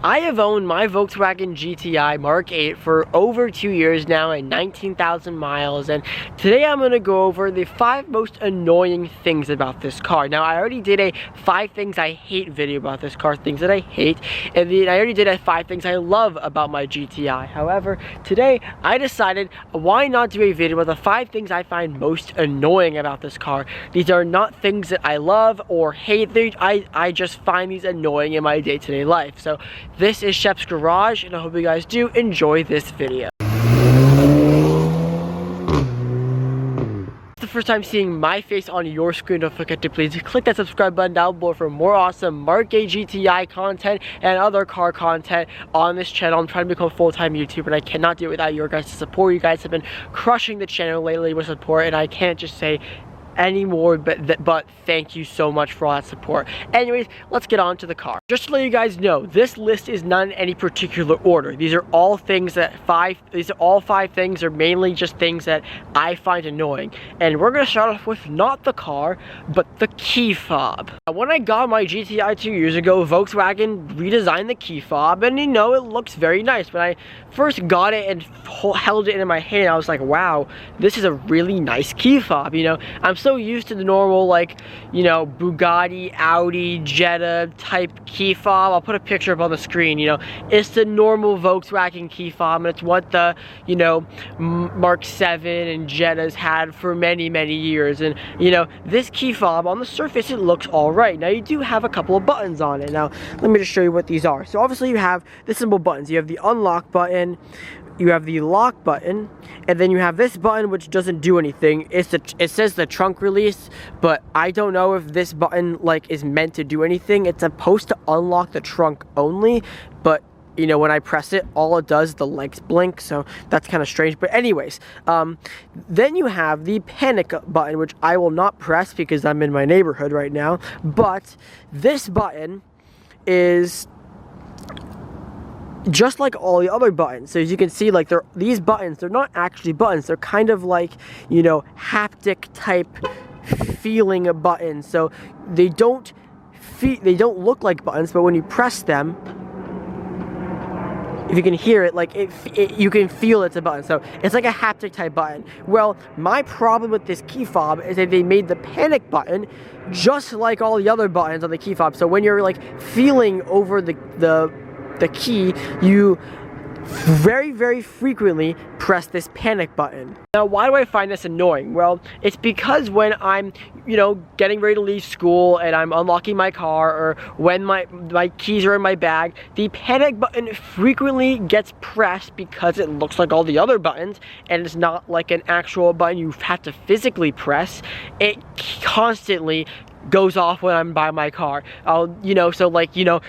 I have owned my Volkswagen GTI Mark 8 for over 2 years now and 19,000 miles, and today I'm going to go over the 5 most annoying things about this car. Now, I already did a 5 things I hate video about this car, things that I hate, and then I already did a 5 things I love about my GTI. However, today I decided why not do a video about the 5 things I find most annoying about this car. These are not things that I love or hate, I just find these annoying in my day-to-day life. So this is Shep's Garage, and I hope you guys do enjoy this video. The first time seeing my face on your screen, don't forget to please click that subscribe button down below for more awesome Mark 8 GTI content and other car content on this channel. I'm trying to become a full-time YouTuber, and I cannot do it without your guys' support. You guys have been crushing the channel lately with support, and I can't just say anymore, but thank you so much for all that support. Anyways, let's get on to the car. Just to let you guys know, this list is not in any particular order. These are all things that all 5 things are mainly just things that I find annoying. And we're gonna start off with not the car, but the key fob. When I got my GTI 2 years ago, Volkswagen redesigned the key fob, and you know, it looks very nice. When I first got it and held it in my hand, I was like, wow, this is a really nice key fob. You know, I'm so used to the normal, like, you know, Bugatti, Audi, Jetta type key fob. I'll put a picture up on the screen. You know, it's the normal Volkswagen key fob, and it's what the, you know, Mark 7 and Jettas had for many years. And you know, this key fob on the surface, it looks all right. Now, you do have a couple of buttons on it. Now, let me just show you what these are. So obviously you have the simple buttons. You have the unlock button, you have the lock button, and then you have this button which doesn't do anything. It says the trunk release, but I don't know if this button like is meant to do anything. It's supposed to unlock the trunk only, but you know, when I press it, all it does, the lights blink, so that's kind of strange. But anyways, then you have the panic button, which I will not press because I'm in my neighborhood right now. But this button is just like all the other buttons. So as you can see, like these buttons, they're not actually buttons. They're kind of like, you know, haptic type feeling of buttons. So they don't look like buttons, but when you press them, if you can hear it, like you can feel it's a button. So it's like a haptic type button. Well, my problem with this key fob is that they made the panic button just like all the other buttons on the key fob. So when you're like feeling over the key, you very frequently press this panic button. Now, why do I find this annoying? Well, it's because when I'm, you know, getting ready to leave school and I'm unlocking my car, or when my keys are in my bag, the panic button frequently gets pressed because it looks like all the other buttons, and it's not like an actual button you have to physically press. It constantly goes off when I'm by my car. You know, so like, you know,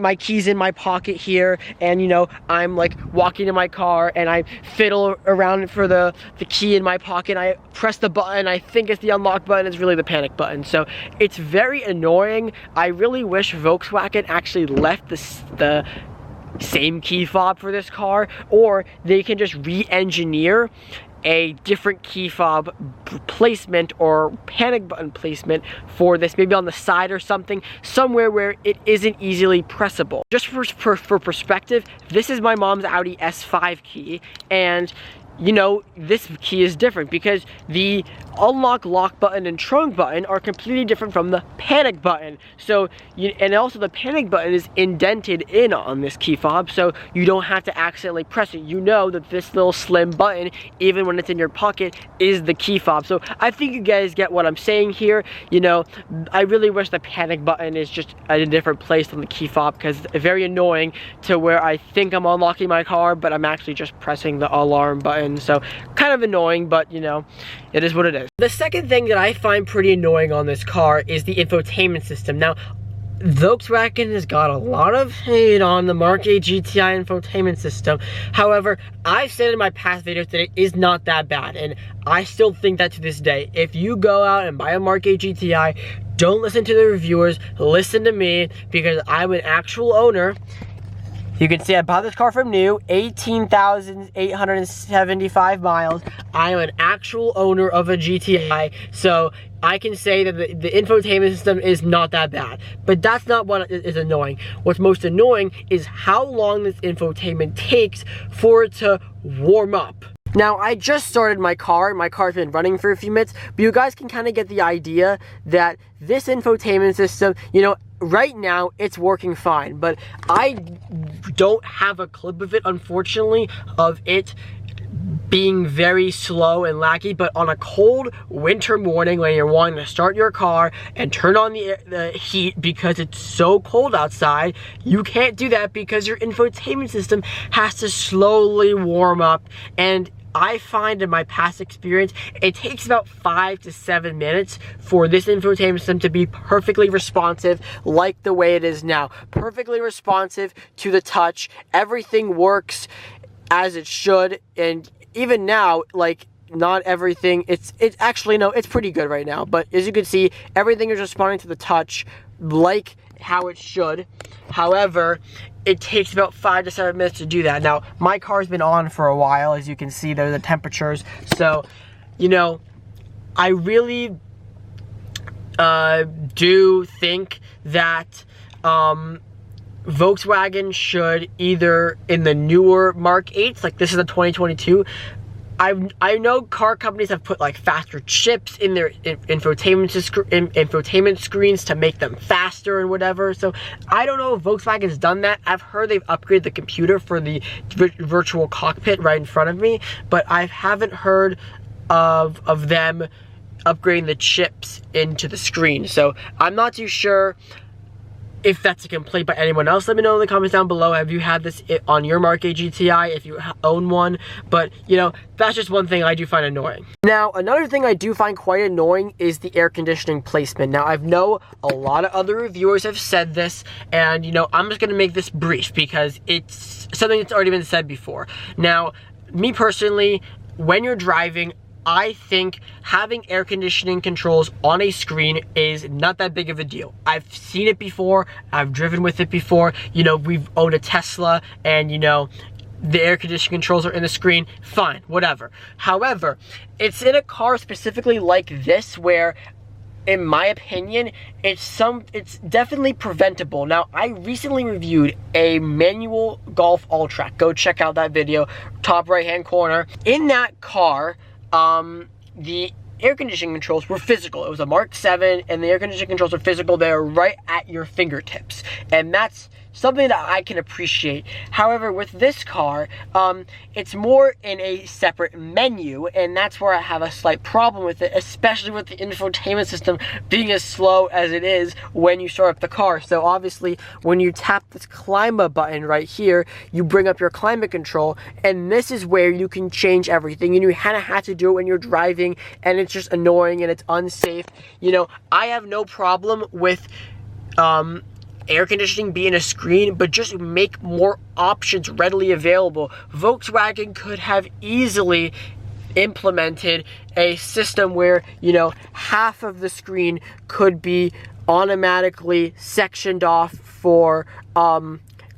my key's in my pocket here, and you know, I'm like walking to my car and I fiddle around for the key in my pocket. I press the button, I think it's the unlock button, it's really the panic button. So it's very annoying. I really wish Volkswagen actually left the same key fob for this car, or they can just re-engineer a different key fob placement or panic button placement for this, maybe on the side or something, somewhere where it isn't easily pressable. Just for perspective, this is my mom's Audi S5 key, and you know, this key is different because the unlock, lock button, and trunk button are completely different from the panic button. So, and also the panic button is indented in on this key fob, so you don't have to accidentally press it. You know that this little slim button, even when it's in your pocket, is the key fob. So I think you guys get what I'm saying here. You know, I really wish the panic button is just at a different place on the key fob, because it's very annoying to where I think I'm unlocking my car, but I'm actually just pressing the alarm button. So kind of annoying, but you know, it is what it is. The second thing that I find pretty annoying on this car is the infotainment system. Now, Volkswagen has got a lot of hate on the Mark 8 GTI infotainment system. However, I've said in my past videos that it is not that bad, and I still think that to this day. If you go out and buy a Mark 8 GTI, don't listen to the reviewers, listen to me, because I'm an actual owner. You can see I bought this car from new, 18,875 miles. I am an actual owner of a GTI, so I can say that the infotainment system is not that bad. But that's not what is annoying. What's most annoying is how long this infotainment takes for it to warm up. Now, I just started my car. My car's been running for a few minutes, but you guys can kind of get the idea that this infotainment system, you know, right now it's working fine, but I don't have a clip of it, unfortunately, of it being very slow and laggy. But on a cold winter morning when you're wanting to start your car and turn on the heat because it's so cold outside, you can't do that because your infotainment system has to slowly warm up. And I find in my past experience, it takes about 5 to 7 minutes for this infotainment system to be perfectly responsive like the way it is now. Perfectly responsive to the touch. Everything works as it should, and even now, like, not everything, it's actually, no, it's pretty good right now. But as you can see, everything is responding to the touch like how it should. However, it takes about 5 to 7 minutes to do that. Now, my car's been on for a while, as you can see, there are the temperatures. So, you know, I really do think that Volkswagen should, either in the newer Mark 8s, like this is a 2022, I know car companies have put like faster chips in their infotainment screens to make them faster and whatever. So I don't know if Volkswagen's done that. I've heard they've upgraded the computer for the virtual cockpit right in front of me, but I haven't heard of them upgrading the chips into the screen. So I'm not too sure if that's a complaint by anyone else. Let me know in the comments down below. Have you had this on your Mark 8 GTI, if you own one? But, you know, that's just one thing I do find annoying. Now, another thing I do find quite annoying is the air conditioning placement. Now, I know a lot of other reviewers have said this, and, you know, I'm just going to make this brief because it's something that's already been said before. Now, me personally, when you're driving, I think having air conditioning controls on a screen is not that big of a deal. I've seen it before, I've driven with it before, you know, we've owned a Tesla and, you know, the air conditioning controls are in the screen, fine, whatever. However, it's in a car specifically like this where, in my opinion, it's definitely preventable. Now, I recently reviewed a manual Golf All-Track. Go check out that video, top right-hand corner. In that car, the air conditioning controls were physical. It was a Mark 7, and the air conditioning controls are physical. They're right at your fingertips, and that's something that I can appreciate. However, with this car, it's more in a separate menu, and that's where I have a slight problem with it, especially with the infotainment system being as slow as it is when you start up the car. So obviously, when you tap this climate button right here, you bring up your climate control, and this is where you can change everything, and you kind of have to do it when you're driving, and it's just annoying and it's unsafe. You know, I have no problem with air conditioning being a screen, but just make more options readily available. Volkswagen could have easily implemented a system where, you know, half of the screen could be automatically sectioned off for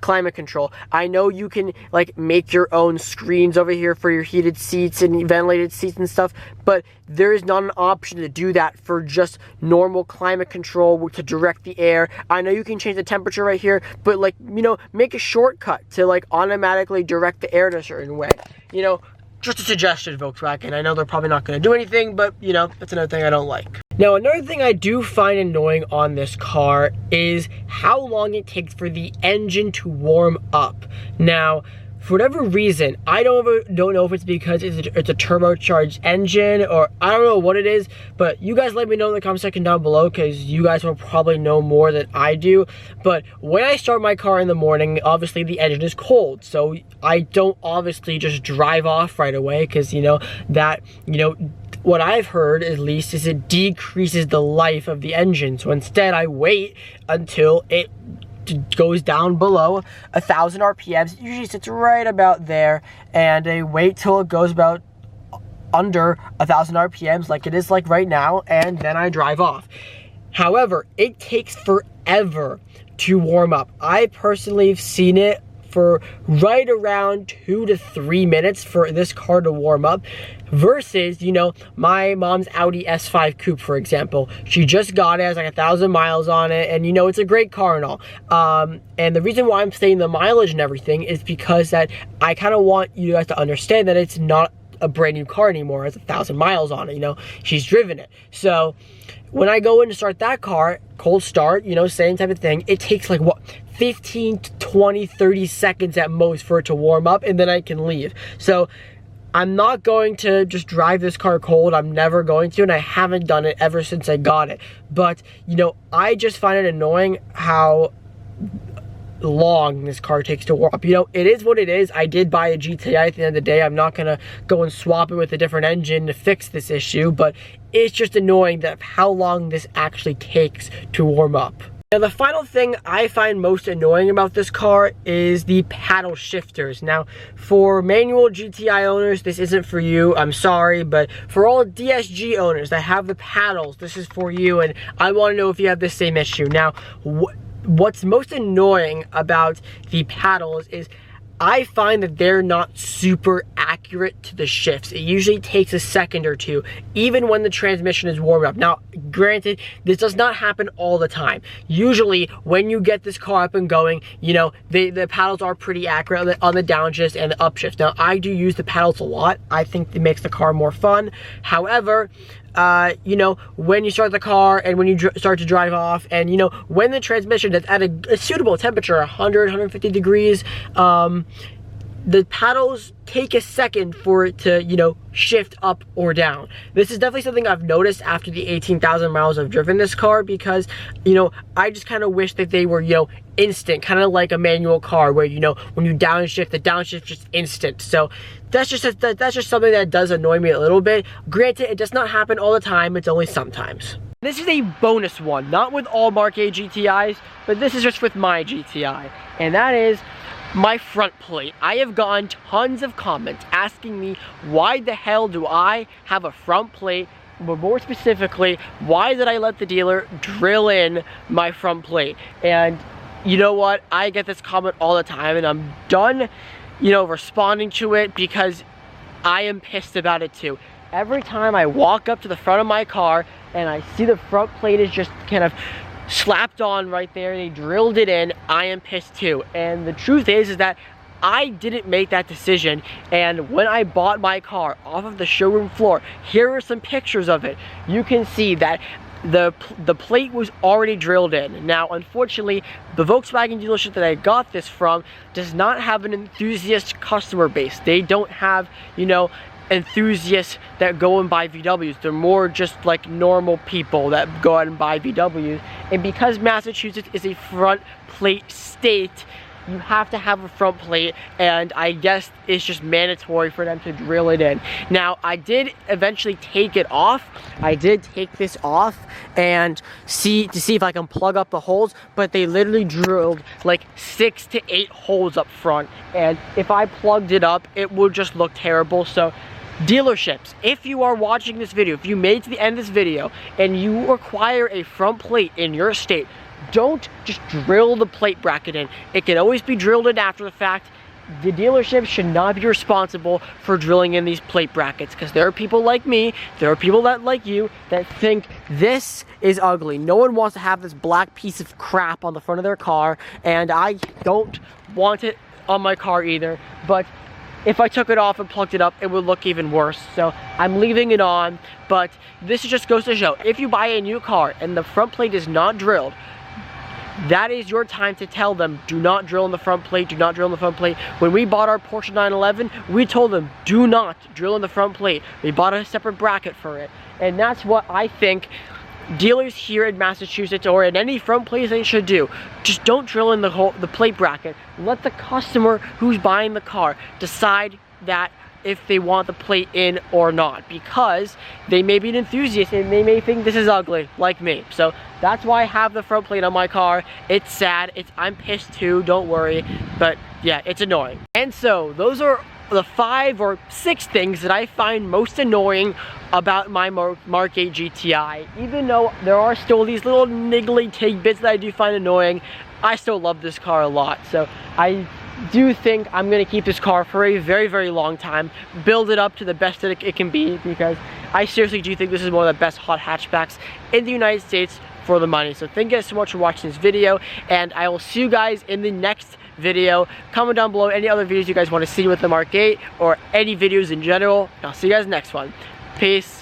climate control. I know you can like make your own screens over here for your heated seats and ventilated seats and stuff, but there is not an option to do that for just normal climate control to direct the air. I know you can change the temperature right here, but like, you know, make a shortcut to like automatically direct the air in a certain way. You know, just a suggestion, Volkswagen. I know they're probably not going to do anything, but, you know, that's another thing I don't like. Now, another thing I do find annoying on this car is how long it takes for the engine to warm up. Now, for whatever reason, I don't know if it's because it's a turbocharged engine, or I don't know what it is, but you guys let me know in the comment section down below, because you guys will probably know more than I do. But when I start my car in the morning, obviously the engine is cold, so I don't obviously just drive off right away, because, you know, that, you know, what I've heard, at least, is it decreases the life of the engine. So instead, I wait until it goes down below 1,000 RPMs. It usually sits right about there, and I wait till it goes about under 1,000 RPMs, like it is like right now, and then I drive off. However, it takes forever to warm up. I personally have seen it for right around 2 to 3 minutes for this car to warm up, versus, you know, my mom's Audi S5 Coupe, for example. She just got it, has like 1,000 miles on it, and you know, it's a great car and all. And the reason why I'm saying the mileage and everything is because that I kind of want you guys to understand that it's not a brand new car anymore. It has 1,000 miles on it, you know, she's driven it. So when I go in to start that car, cold start, you know, same type of thing, it takes like what, 15 to 20, 30 seconds at most for it to warm up, and then I can leave. So I'm not going to just drive this car cold. I'm never going to, and I haven't done it ever since I got it. But, you know, I just find it annoying how long this car takes to warm up. You know, it is what it is. I did buy a GTI at the end of the day. I'm not gonna go and swap it with a different engine to fix this issue, but it's just annoying that how long this actually takes to warm up. Now, the final thing I find most annoying about this car is the paddle shifters. Now, for manual GTI owners, this isn't for you, I'm sorry, but for all DSG owners that have the paddles, this is for you, and I want to know if you have the same issue. Now, what's most annoying about the paddles is I find that they're not super accurate to the shifts. It usually takes a second or two, even when the transmission is warmed up. Now, granted, this does not happen all the time. Usually, when you get this car up and going, you know, the paddles are pretty accurate on the downshift and the upshift. Now, I do use the paddles a lot. I think it makes the car more fun. However, you know, when you start the car and when you start to drive off, and you know, when the transmission is at a suitable temperature, 100, 150 degrees, the paddles take a second for it to, you know, shift up or down. This is definitely something I've noticed after the 18,000 miles I've driven this car, because, you know, I just kind of wish that they were, you know, instant, kind of like a manual car where, you know, when you downshift, the downshift just instant. So that's just something that does annoy me a little bit. Granted, it does not happen all the time, it's only sometimes. This is a bonus one, not with all Mark A GTIs, but this is just with my GTI, and that is my front plate. I have gotten tons of comments asking me why the hell do I have a front plate, but more specifically, why did I let the dealer drill in my front plate? And you know what, I get this comment all the time, and I'm done, you know, responding to it, because I am pissed about it too. Every time I walk up to the front of my car and I see the front plate is just kind of slapped on right there, they drilled it in, I am pissed too. And the truth is that I didn't make that decision, and when I bought my car off of the showroom floor, here are some pictures of it. You can see that the plate was already drilled in. Now, unfortunately, the Volkswagen dealership that I got this from does not have an enthusiast customer base. They don't have, you know, enthusiasts that go and buy VWs. They're more just like normal people that go out and buy VWs. And because Massachusetts is a front plate state, you have to have a front plate, and I guess it's just mandatory for them to drill it in. Now, I did eventually take it off. I did take this off and see if I can plug up the holes, but they literally drilled like 6 to 8 holes up front, and if I plugged it up, it would just look terrible. So dealerships, if you are watching this video, if you made it to the end of this video and you require a front plate in your state, don't just drill the plate bracket in. It can always be drilled in after the fact. The dealership should not be responsible for drilling in these plate brackets, because there are people like me, there are people that like you, that think this is ugly. No one wants to have this black piece of crap on the front of their car, and I don't want it on my car either. But if I took it off and plugged it up, it would look even worse. So I'm leaving it on. But this just goes to show, if you buy a new car and the front plate is not drilled, that is your time to tell them, do not drill in the front plate, do not drill in the front plate. When we bought our Porsche 911, we told them, do not drill in the front plate. We bought a separate bracket for it. And that's what I think dealers here in Massachusetts or in any front place they should do. Just don't drill in the plate bracket. Let the customer who's buying the car decide that if they want the plate in or not, because they may be an enthusiast and they may think this is ugly like me. So that's why I have the front plate on my car. It's sad, I'm pissed too, don't worry, but yeah, it's annoying. And so those are the 5 or 6 things that I find most annoying about my Mark 8 GTI. Even though there are still these little niggly tidbits that I do find annoying, I still love this car a lot. So do think I'm gonna keep this car for a very, very long time, build it up to the best that it can be, because I seriously do think this is one of the best hot hatchbacks in the United States for the money. So thank you guys so much for watching this video, and I will see you guys in the next video. Comment down below any other videos you guys want to see with the MK8 or any videos in general. I'll see you guys next one. Peace.